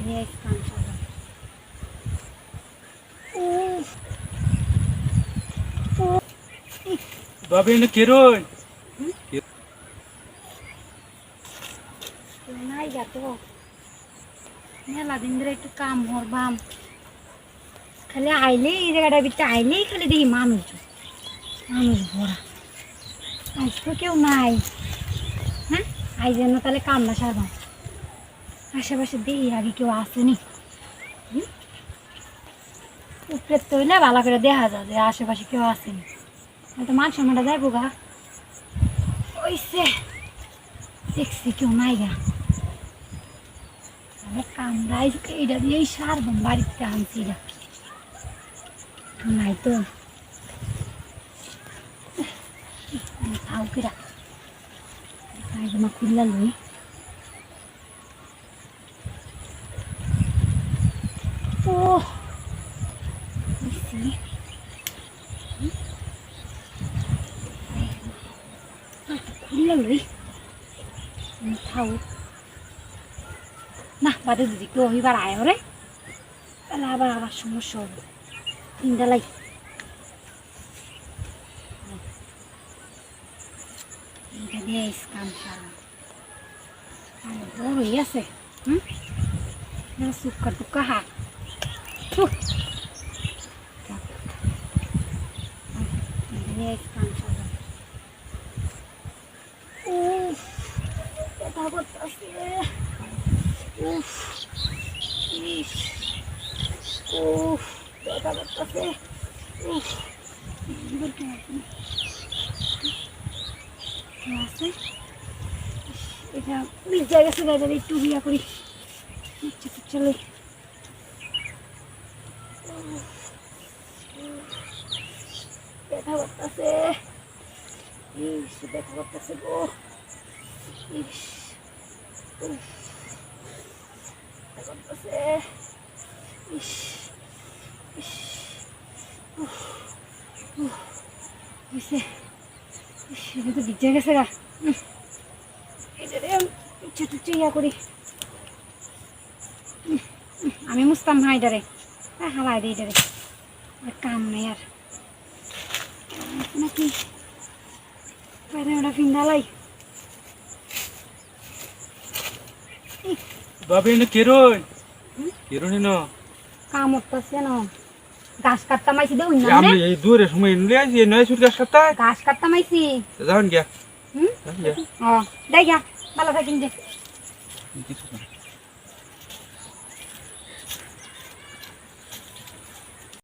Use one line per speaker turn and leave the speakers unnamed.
Yes, controller.
Babi ini kirun.
নাই যাতো মেলা দিন ধরে একটু কাম করবাম খালি আইলেই এই জায়গাটার ভিতরে আইলেই খালি দেখি মানুষ মানুষ ভরা আজ তো কেউ নাই হ্যাঁ আই যেন তাহলে কামনা সারবাম আশেপাশে দেখি আগে কেউ আসেনি উপরে তো হইলে ভালো করে দেখা যায় যে আশেপাশে কেউ আসেনি হয়তো মান সম্মানটা যাইবো গা ওইসে দেখছি কেউ নাই গা কামড়াই এইটা দিয়েই সারবাম বাড়িতে আনছি এটা নাই তো থাও কিরা কাজমা খুললা লই ও খুললা লই থাও না বাদে যদি কেউ এবার আয় রে তাহলে আবার আবার সমস্যা হবে তিনটা লাই তিনটা দিয়ে কাম সারা বড় হয়ে আছে সুক্কা টুক্কা হাত কাম সারা উফ ব্যথা করতেছে উফ ইস উফ ব্যথা করতেছে উফ আছে এটা ভিজে গেছে দাদা একটু ইয়া করি চলে ব্যথা করতেছে ইস ব্যথা করতেছে গো ইস উফ করতেছে ইস ইস উফ উফ হইছে এটা তো ভিজে গেছে গা ইচ্ছা টুচ্ছে ইয়া করি আমি মুছতাম না এটারে হালাই দিই এটারে কাম নেই আর নাকি ওটা ফিন্দালাই
Babi ini kirun. Kirun ini.
কাম করতেছে না গাছ কাটতে মাইছি দেউন না
আমি এই দূরে সময় নিয়ে আসি নয় সুট গাছ কাটতে
গাছ কাটতে মাইছি
যাবেন গিয়া
হুম ও দেই যা ভালো থাকিন যে